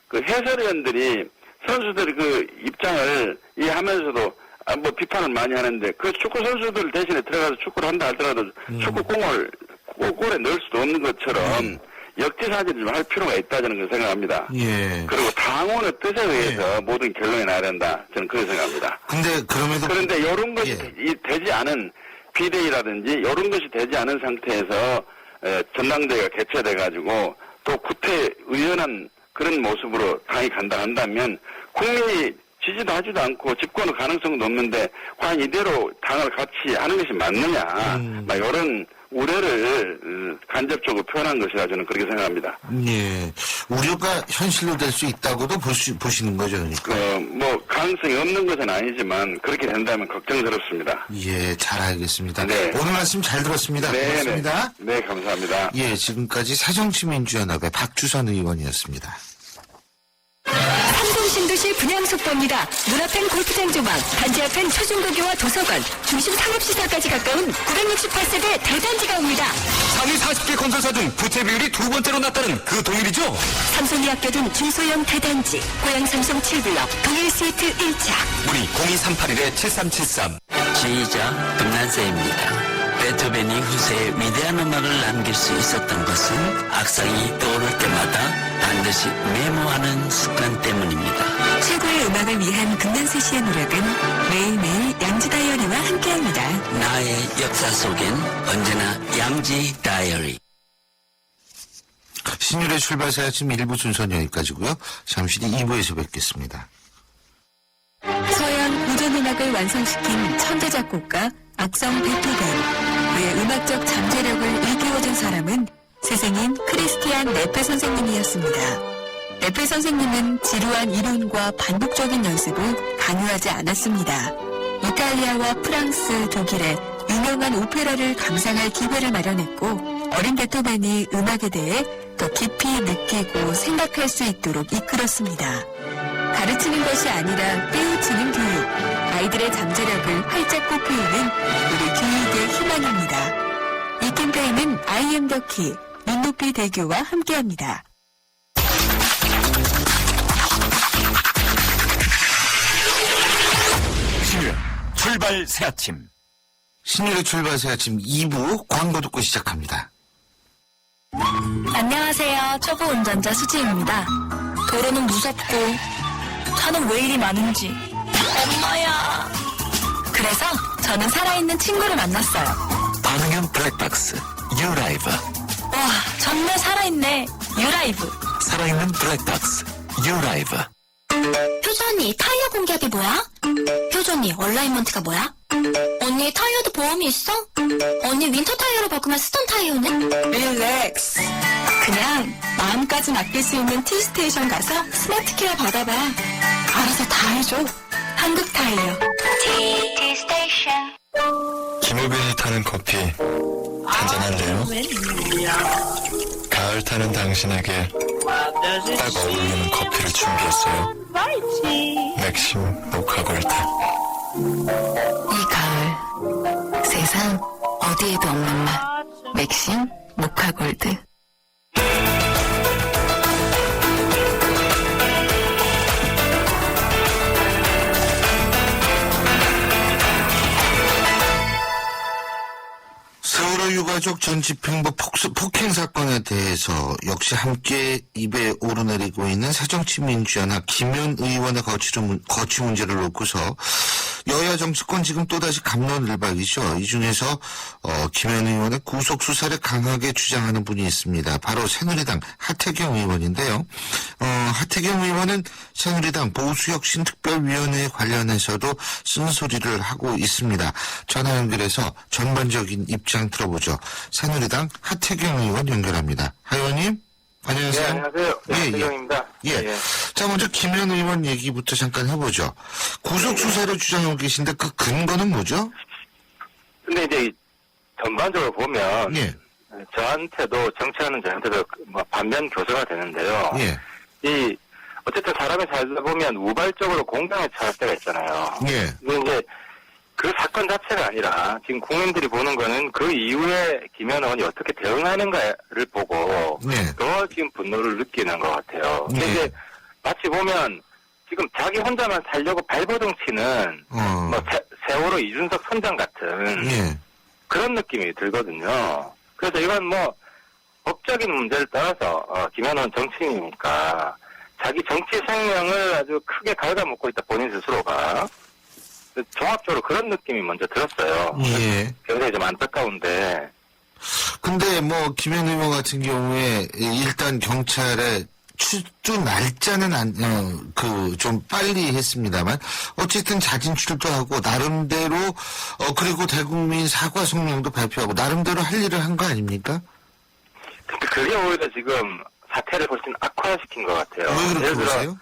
그 해설위원들이 선수들의 그 입장을 이해하면서도 뭐 비판을 많이 하는데 그 축구 선수들 대신에 들어가서 축구를 한다 하더라도 축구공을 골에 넣을 수도 없는 것처럼 역지사지를 좀 할 필요가 있다 저는 그렇게 생각합니다. 예. 그리고 당원의 뜻에 의해서 모든 결론이 나야 된다 저는 그렇게 생각합니다. 그런데 이런 것이 되지 않은 비대위라든지 이런 것이 되지 않은 상태에서 전당대회가 개최돼가지고 또 구태의연한 그런 모습으로 당이 간다 한다면 국민이 지지도 하지도 않고 집권의 가능성도 없는데 과연 이대로 당을 같이 하는 것이 맞느냐 막 이런 우려를 간접적으로 표현한 것이라 저는 그렇게 생각합니다. 예. 우려가 현실로 될 수 있다고도 보시는 거죠, 그러니까. 뭐 가능성이 없는 것은 아니지만 그렇게 된다면 걱정스럽습니다. 예, 잘 알겠습니다. 네. 오늘 말씀 잘 들었습니다. 고맙습니다. 네, 감사합니다. 예, 지금까지 새정치민주연합의 박주선 의원이었습니다. 삼성신도시 분양속보입니다. 문 앞엔 골프장 조망, 단지 앞엔 초중고교와 도서관, 중심 상업시설까지 가까운 968세대 대단지가 옵니다. 상위 40개 건설사 중 부채 비율이 두 번째로 낮다는 그 동일이죠? 삼성이 아껴둔 중소형 대단지, 고양 삼성 7블럭, 동일 스위트 1차. 우리 02381-7373. 지휘자 금난세입니다. 베토벤이 후세에 위대한 음악을 남길 수 있었던 것은 악상이 떠오를 때마다 반드시 메모하는 습관 때문입니다. 최고의 음악을 위한 금난세 씨의 노력은 매일매일 양지 다이어리와 함께합니다. 나의 역사 속엔 언제나 양지 다이어리. 신율의 출발새 아침 1부 순서는 여기까지고요. 잠시 뒤 2부에서 뵙겠습니다. 서양 고전음악을 완성시킨 천재 작곡가 악성 베토벤. 그의 음악적 잠재력을 일깨워준 사람은 스승인 크리스티안 네페 선생님이었습니다. 네페 선생님은 지루한 이론과 반복적인 연습을 강요하지 않았습니다. 이탈리아와 프랑스, 독일의 유명한 오페라를 감상할 기회를 마련했고 어린 베토벤이 음악에 대해 더 깊이 느끼고 생각할 수 있도록 이끌었습니다. 가르치는 것이 아니라 깨우치는 교육, 아이들의 잠재력을 활짝 꽃피우는 우리 교육의 희망입니다. 이 캠페인은 I am the key, 눈높이 대교와 함께합니다. 신유의 출발 새 아침. 신율의 출발새 아침 2부 광고 듣고 시작합니다. 안녕하세요. 초보 운전자 수지입니다. 도로는 무섭고 차는 왜 이리 많은지 엄마야. 그래서 저는 살아있는 친구를 만났어요. 반응형 블랙박스 유라이브. 와, 정말 살아있네. 유라이브. 살아있는 블랙박스 유라이브. 효전이 타이어 공개하기 뭐야? 효전이 얼라이먼트가 뭐야? 언니 타이어도 보험이 있어? 언니 윈터 타이어로 바꾸면 스톤 타이어는? 릴렉스. 그냥 마음까지 맡길 수 있는 티스테이션 가서 스마트 케어 받아봐. 알아서 다 해줘. 한국 타이어. 티스테이션. 김우빈이 타는 커피 한잔할래요? 가을 타는 당신에게 딱 어울리는 커피를 준비했어요. 맥심 모카골드. 이 가을 세상 어디에도 없는 맛. 맥심 모카골드. 세월호 유가족 전 집행부 폭행 사건에 대해서 역시 함께 입에 오르내리고 있는 새정치민주연합 김현 의원의 거취 문제를 놓고서 여야 정치권 지금 또다시 갑론을박이죠. 이 중에서 김현 의원의 구속 수사를 강하게 주장하는 분이 있습니다. 바로 새누리당 하태경 의원인데요. 하태경 의원은 새누리당 보수혁신특별위원회 관련해서도 쓴소리를 하고 있습니다. 전화 연결해서 전반적인 입장 들어보죠. 새누리당 하태경 의원 연결합니다. 하 의원님, 안녕하세요. 네, 안녕하세요. 네, 하태경입니다. 예. 자, 먼저 김현 의원 얘기부터 잠깐 해보죠. 구속 수사를 주장하고 계신데 그 근거는 뭐죠? 근데 이제 전반적으로 보면 예. 저한테도 정치하는 저한테도 뭐 반면 교사가 되는데요. 예. 어쨌든 사람이 살다 보면 우발적으로 공경에 처할 때가 있잖아요. 예. 근데 이제 그 사건 자체가 아니라 지금 국민들이 보는 거는 그 이후에 김현 의원이 어떻게 대응하는가를 보고 네. 더 지금 분노를 느끼는 것 같아요. 근데 네. 이제 마치 보면 지금 자기 혼자만 살려고 발버둥 치는 뭐 세월호 이준석 선장 같은 예. 그런 느낌이 들거든요. 그래서 이건 뭐 법적인 문제를 떠나서 김현 의원 정치인이니까 자기 정치 생명을 아주 크게 갉아먹고 있다 본인 스스로가 종합적으로 그런 느낌이 먼저 들었어요. 예. 굉장히 좀 안타까운데. 근데 뭐 김현 의원 같은 경우에 일단 경찰에 출두 날짜는 좀 빨리 했습니다만 어쨌든 자진 출두하고 나름대로 그리고 대국민 사과 성명도 발표하고 나름대로 할 일을 한 거 아닙니까? 근데 그게 오히려 지금 사태를 훨씬 악화시킨 것 같아요. 왜 그렇게 보세요?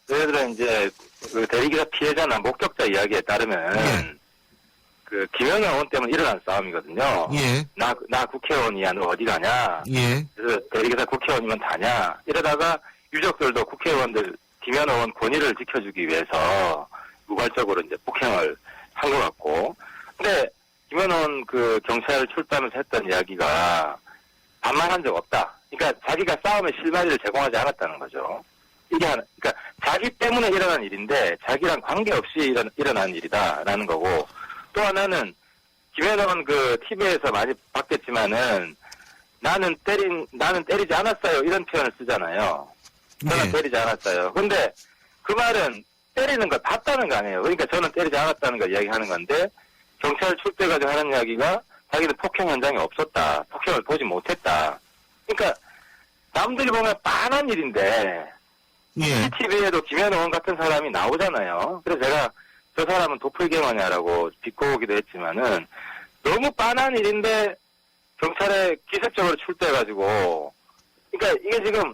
예를 들어 이제 그 대리기사 피해자나 목격자 이야기에 따르면 예. 그 김현 의원 때문에 일어난 싸움이거든요. 예. 나 국회의원이야, 너 어디 가냐? 예. 그래서 대리기사 국회의원이면 다냐? 이러다가 유족들도 국회의원들 김현 의원 권위를 지켜주기 위해서 우발적으로 이제 폭행을 한 것 같고. 근데 김현 의원 그 경찰 출두하면서 했던 이야기가 반말한 적 없다. 그러니까 자기가 싸움의 실마리를 제공하지 않았다는 거죠. 그러니까 자기 때문에 일어난 일인데 자기랑 관계없이 일어난 일이다라는 거고, 또 하나는 김현 의원 그 TV에서 많이 봤겠지만은 나는 때리지 않았어요 이런 표현을 쓰잖아요. 저는 네. 때리지 않았어요. 근데 그 말은 때리는 걸 봤다는 거 아니에요. 그러니까 저는 때리지 않았다는 걸 이야기하는 건데 경찰 출두해가지고 하는 이야기가 자기는 폭행 현장에 없었다. 폭행을 보지 못했다. 그러니까 남들이 보면 빤한 일인데 예. TV에도 김현 의원 같은 사람이 나오잖아요. 그래서 제가 저 사람은 도플갱어냐라고 비꼬기도 했지만은 너무 빤한 일인데 경찰에 기습적으로 출두해가지고 그러니까 이게 지금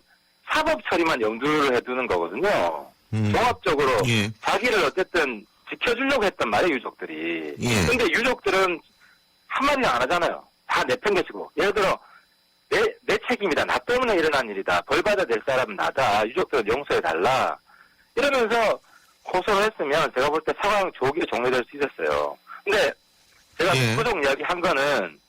사법 처리만 염두를 해두는 거거든요. 종합적으로 예. 자기를 어쨌든 지켜주려고 했단 말이에요, 유족들이. 예. 근데 유족들은 한마디도 안 하잖아요. 다 내팽개치고. 예를 들어 내 책임이다. 나 때문에 일어난 일이다. 벌 받아야 될 사람은 나다. 유족들은 용서해달라. 이러면서 고소를 했으면 제가 볼 때 상황 조기에 종료될 수 있었어요. 근데 제가 예. 구속 이야기 한 거는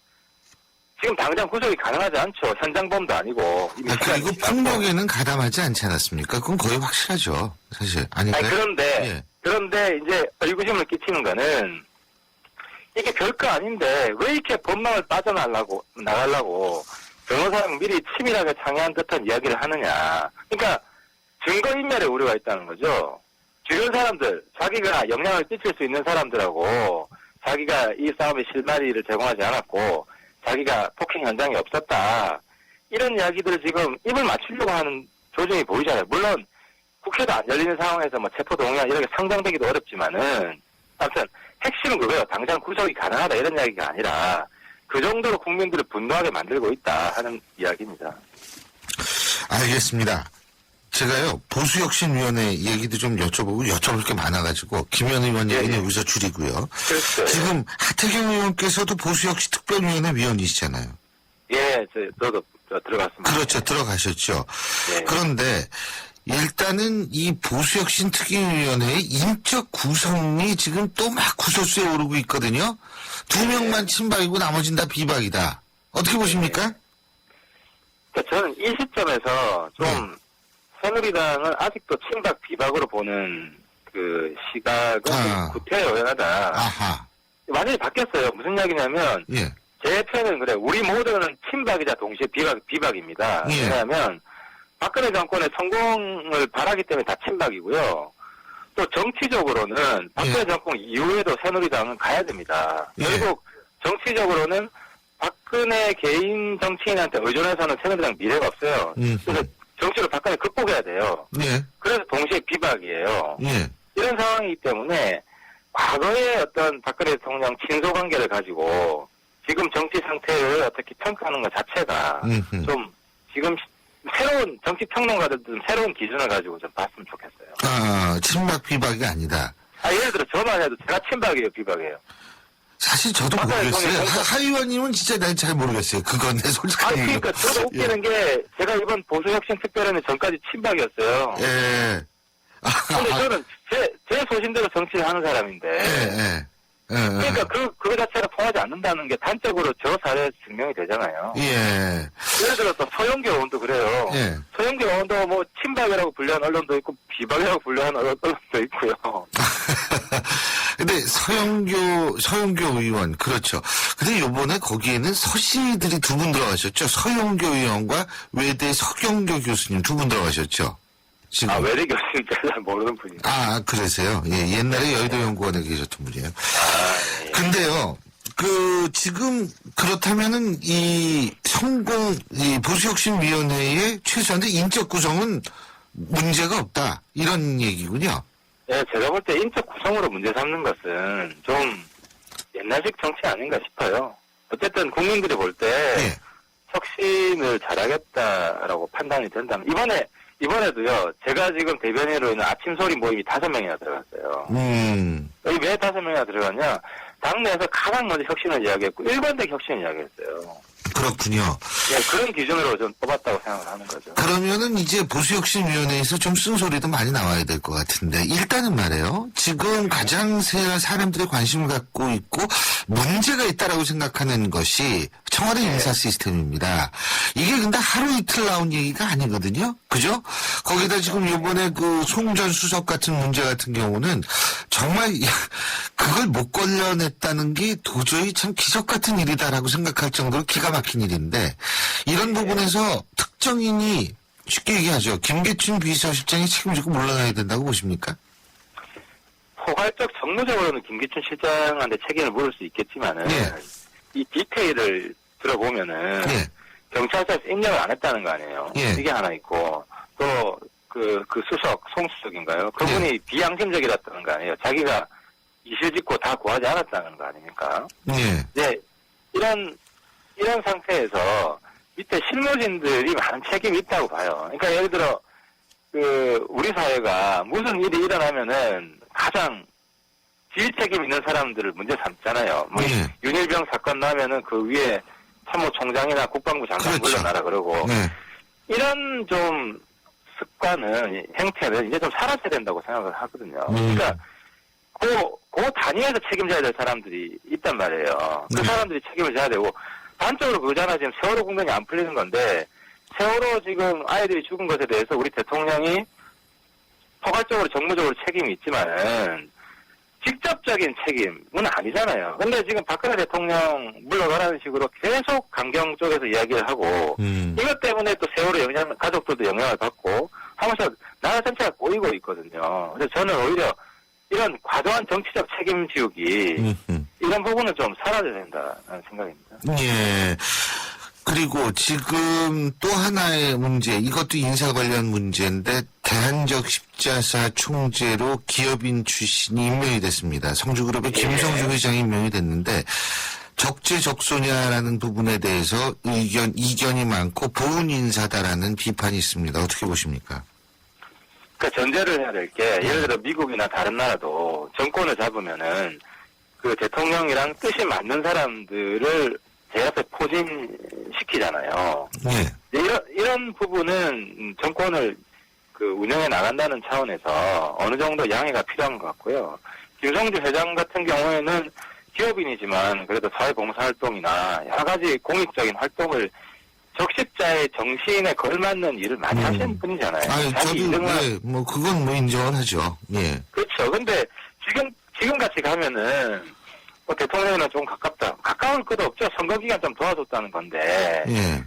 지금 당장 구속이 가능하지 않죠. 현장범도 아니고. 이미 그리고 시간이 지났고. 폭력에는 가담하지 않지 않았습니까? 그건 거의 확실하죠. 사실. 아닌가요? 아니, 예. 그런데 이제 의구심을 끼치는 거는 이게 별거 아닌데 왜 이렇게 법망을 빠져나가려고 변호사랑 미리 치밀하게 상의한 듯한 이야기를 하느냐. 그러니까 증거인멸의 우려가 있다는 거죠. 주변 사람들, 자기가 영향을 끼칠 수 있는 사람들하고 자기가 이 싸움의 실마리를 제공하지 않았고 자기가 폭행 현장에 없었다. 이런 이야기들을 지금 입을 맞추려고 하는 조짐이 보이잖아요. 물론 국회도 안 열리는 상황에서 뭐 체포동의안 이런 게 상정되기도 어렵지만은 아무튼 핵심은 그거예요. 당장 구속이 가능하다 이런 이야기가 아니라 그 정도로 국민들을 분노하게 만들고 있다 하는 이야기입니다. 알겠습니다. 제가요, 보수혁신위원회 얘기도 좀 여쭤볼 게 많아가지고, 김현 의원 얘기는 여기서 줄이고요. 그렇죠. 지금 하태경 의원께서도 보수혁신특별위원회 위원이시잖아요. 예, 저도 들어갔습니다. 그렇죠. 들어가셨죠. 네. 그런데, 일단은 이 보수혁신특위위원회의 인적 구성이 지금 또 막 구설수에 오르고 있거든요. 2명만 친박이고 나머지는 다 비박이다. 어떻게 보십니까? 그러니까 저는 이 시점에서 좀 새누리당을 아직도 친박 비박으로 보는 그 시각은 좀 구태의연하다. 아하. 완전히 바뀌었어요. 무슨 이야기냐면 예. 제 표현은 그래. 우리 모두는 친박이자 동시에 비박입니다. 예. 왜냐하면 박근혜 정권의 성공을 바라기 때문에 다 친박이고요. 또 정치적으로는 박근혜 정권 이후에도 새누리당은 가야 됩니다. 예. 결국 정치적으로는 박근혜 개인 정치인한테 의존해서는 새누리당 미래가 없어요. 그래서 정치로 박근혜 극복해야 돼요. 예. 그래서 동시에 비박이에요. 예. 이런 상황이기 때문에 과거의 어떤 박근혜 대통령 친소 관계를 가지고 지금 정치 상태를 어떻게 평가하는 것 자체가 좀 지금 새로운 정치 평론가들도 새로운 기준을 가지고 좀 봤으면 좋겠어요. 아, 친박 비박이 아니다. 예를 들어 저만 해도 제가 친박이에요, 비박이에요. 사실 저도 박근혜 모르겠어요. 대통령 하 의원님은 진짜 난 잘 모르겠어요. 그건 내 솔직한 얘기예요. 그러니까 저도 웃기는 게 제가 이번 보수혁신특별위원회 전까지 친박이었어요. 예. 근데 저는 제 소신대로 정치를 하는 사람인데. 그러니까 그거 자체가 통하지 않는다는 게 단적으로 저 사례에서 증명이 되잖아요. 예. 예를 들어서 서영교 의원도 그래요. 예. 서영교 의원도 뭐 친박이라고 분류한 언론도 있고 비박이라고 분류한 언론도 있고요. 근데 서영교 의원, 그렇죠. 근데 요번에 거기에는 서씨들이 2분 들어가셨죠. 서영교 의원과 외대 서경교 교수님 2분 들어가셨죠. 지금. 외대 교수님 잘 모르는 분이에요. 그러세요? 예, 옛날에 여의도연구원에 계셨던 분이에요. 예. 근데요, 지금, 그렇다면은, 이 보수혁신위원회의 최소한의 인적 구성은 문제가 없다. 이런 얘기군요. 예, 제가 볼 때 인적 구성으로 문제 삼는 것은 좀 옛날식 정치 아닌가 싶어요. 어쨌든 국민들이 볼 때 예. 혁신을 잘하겠다라고 판단이 된다면 이번에도요, 제가 지금 대변인으로 있는 아침소리 모임이 5명이나 들어갔어요. 여기 왜 5명이나 들어갔냐? 당내에서 가장 먼저 혁신을 이야기했고, 일관되게 혁신을 이야기했어요. 그렇군요. 예, 그런 기준으로 좀 뽑았다고 생각을 하는 거죠. 그러면은 이제 보수혁신위원회에서 좀 쓴소리도 많이 나와야 될 것 같은데, 일단은 말이에요. 지금 가장 사람들이 관심을 갖고 있고, 문제가 있다라고 생각하는 것이 청와대 인사 시스템입니다. 이게 근데 하루 이틀 나온 얘기가 아니거든요. 그죠? 거기다 지금 요번에 송 전 수석 같은 문제 같은 경우는 정말 그걸 못 걸려냈다는 게 도저히 참 기적 같은 일이다라고 생각할 정도로 기가 막힌 일인데, 이런 부분에서 특정인이 쉽게 얘기하죠. 김계춘 비서실장이 책임지고 물러나야 된다고 보십니까? 포괄적 정무적으로는 김기춘 실장한테 책임을 물을 수 있겠지만은 이 디테일을 들어보면은 경찰서에서 입력을 안 했다는 거 아니에요. 이게 하나 있고 또 그 수석 송 수석인가요? 그분이 비양심적이었다는 거 아니에요. 자기가 이실 짓고 다 구하지 않았다는 거 아닙니까? 네, 이런 상태에서 밑에 실무진들이 많은 책임이 있다고 봐요. 그러니까 예를 들어 우리 사회가 무슨 일이 일어나면은 가장 지휘 책임 있는 사람들을 문제 삼잖아요. 뭐 윤일병 사건 나면은 그 위에 참모총장이나 국방부 장관 물러나라 그러고 이런 좀 습관은 행태는 이제 좀 사라져야 된다고 생각을 하거든요. 그러니까 그 단위에서 책임져야 될 사람들이 있단 말이에요. 그 사람들이 책임을 져야 되고 단적으로 그거잖아. 지금 세월호 국면이 안 풀리는 건데 세월호 지금 아이들이 죽은 것에 대해서 우리 대통령이 포괄적으로 정무적으로 책임이 있지만은 직접적인 책임은 아니잖아요. 근데 지금 박근혜 대통령 물러가라는 식으로 계속 강경 쪽에서 이야기를 하고 이것 때문에 또 세월호 가족들도 영향을 받고 하면서 나라 전체가 꼬이고 있거든요. 그래서 저는 오히려 이런 과도한 정치적 책임 지우기 이런 부분은 좀 사라져야 된다는 생각입니다. 예. 그리고 지금 또 하나의 문제, 이것도 인사 관련 문제인데 대한적 십자사 총재로 기업인 출신이 임명이 됐습니다. 성주그룹의 김성주 회장이 임명이 됐는데 적재적소냐라는 부분에 대해서 이견이 많고 보훈 인사다라는 비판이 있습니다. 어떻게 보십니까? 그러니까 전제를 해야 될 게 예를 들어 미국이나 다른 나라도 정권을 잡으면은 그 대통령이랑 뜻이 맞는 사람들을 제일 앞에 포진시키잖아요. 예. 이런 부분은 정권을 그 운영해 나간다는 차원에서 어느 정도 양해가 필요한 것 같고요. 김성주 회장 같은 경우에는 기업인이지만 그래도 사회봉사활동이나 여러 가지 공익적인 활동을 적십자의 정신에 걸맞는 일을 많이 하시는 분이잖아요. 아니, 저도, 예, 뭐, 그건 뭐 인정은 하죠. 예. 그렇죠. 근데 지금 같이 가면은 뭐 대통령이랑 좀 가까울 것도 없죠. 선거기간 좀 도와줬다는 건데. 예.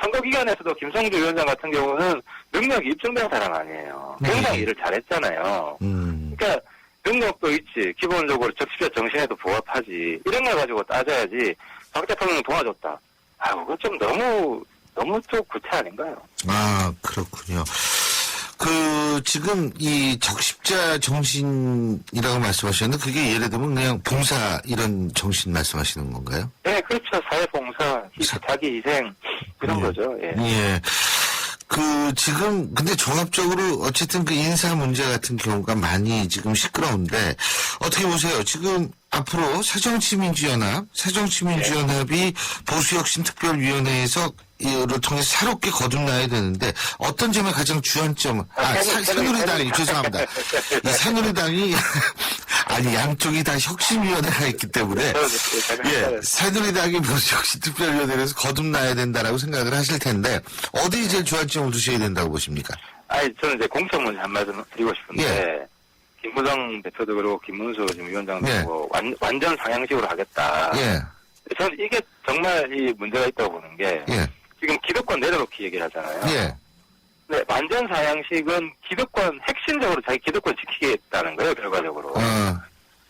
선거기간에서도 김성주 위원장 같은 경우는 능력이 입증된 사람 아니에요. 굉장히 일을 잘했잖아요. 그러니까 능력도 있지. 기본적으로 적십자 정신에도 부합하지. 이런 걸 가지고 따져야지. 박 대통령 도와줬다. 아, 그거 좀 너무 좀 구태 아닌가요? 아, 그렇군요. 지금 이 적십자 정신이라고 말씀하셨는데 그게 예를 들면 그냥 봉사 이런 정신 말씀하시는 건가요? 네, 그렇죠. 사회봉사, 자기 희생, 이런 거죠. 예. 예. 지금, 근데 종합적으로 어쨌든 그 인사 문제 같은 경우가 많이 지금 시끄러운데, 어떻게 보세요? 지금 앞으로 새정치민주연합이 보수혁신특별위원회에서 이를 통해 새롭게 거듭나야 되는데, 어떤 점에 가장 주안점, 새누리당이, 죄송합니다. 이 새누리당이, 아니, 양쪽이 다 혁신위원회가 있기 때문에, 예, 새누리당이 보수혁신특별위원회에서 거듭나야 된다라고 생각을 하실 텐데, 어디에 제일 주안점을 두셔야 된다고 보십니까? 아니, 저는 이제 공천 문제 한 말씀 드리고 싶은데, 예. 김부정 대표도 그렇고, 김문수 지금 위원장도 예. 그렇고, 완전 상향식으로 하겠다. 예. 저는 이게 정말 이 문제가 있다고 보는 게, 예. 지금 기득권 내려놓기 얘기를 하잖아요. 예. 네, 완전 상향식은 기득권, 핵심적으로 자기 기득권 지키겠다는 거예요, 결과적으로.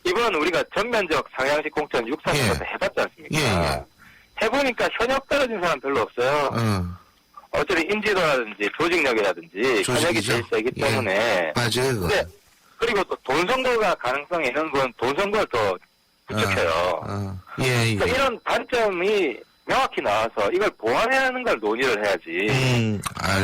이번 우리가 전면적 상향식 공천 6.3에서 예. 해봤지 않습니까? 예. 해보니까 현역 떨어진 사람 별로 없어요. 어쨌든 인지도라든지 조직력이라든지 현역이 제일 세기 때문에. 맞아요. 네. 그리고 또 돈 선거가 가능성이 있는 건 돈 선거를 더 부족해요. 예. 그러니까 이런 단점이 명확히 나와서 이걸 보완해야 하는 걸 논의를 해야지.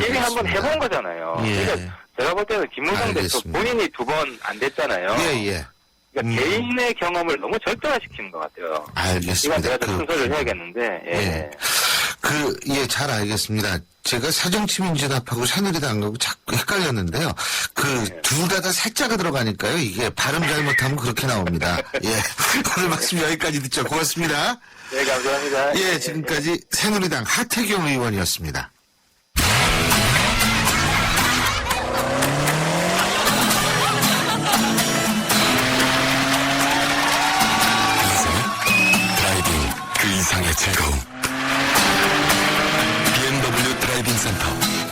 이미 한번 해본 거잖아요. 예. 그러니까 제가 볼 때는 김무성 대표 본인이 2번 안 됐잖아요. 예. 그러니까 개인의 경험을 너무 절대화시키는 것 같아요. 알겠습니다. 이건 제가 좀 순서를 해야겠는데. 예. 잘 알겠습니다. 제가 새정치민주연합하고 새누리당하고 자꾸 헷갈렸는데요. 둘 다 살짝가 들어가니까요. 이게 발음 잘못하면 그렇게 나옵니다. 예. 오늘 말씀 여기까지 듣죠. 고맙습니다. 네, 감사합니다. 예, 지금까지 새누리당 하태경 의원이었습니다. 드라이빙 그 이상의 즐거움. BMW 드라이빙 센터.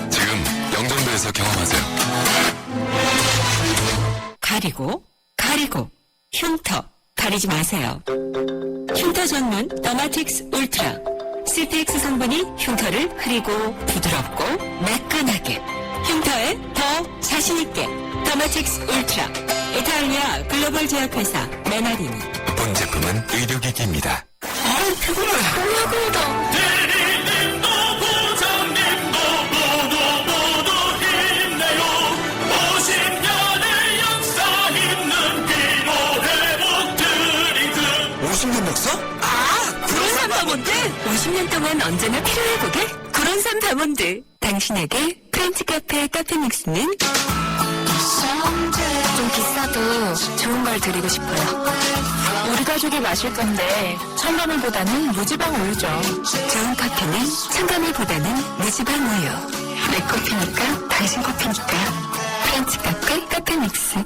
지금 영종도에서 경험하세요. 가리고 흉터 가리지 마세요. 흉터 전문 더마틱스 울트라. CTX 성분이 흉터를 흐리고 부드럽고 매끈하게, 흉터에 더 자신있게. 더마틱스 울트라. 이탈리아 글로벌 제약회사 메나리니. 본 제품은 의료기기입니다. 피곤해. 너무 대리님도 부장님도 모두 힘내요. 50년의 역사 있는 피로회복 드링크. 50년 역사? 구론산 다몬드. 50년 동안 언제나 필요해보게 구론산 다몬드. 당신에게 프렌치 카페 카페믹스는 좀 비싸도 좋은 걸 드리고 싶어요. 우리 가족이 마실 건데 첨가물보다는 무지방 우유죠. 좋은 커피는 첨가물보다는 무지방 우유. 내 커피니까 당신 커피니까 프렌치 카페 카페믹스.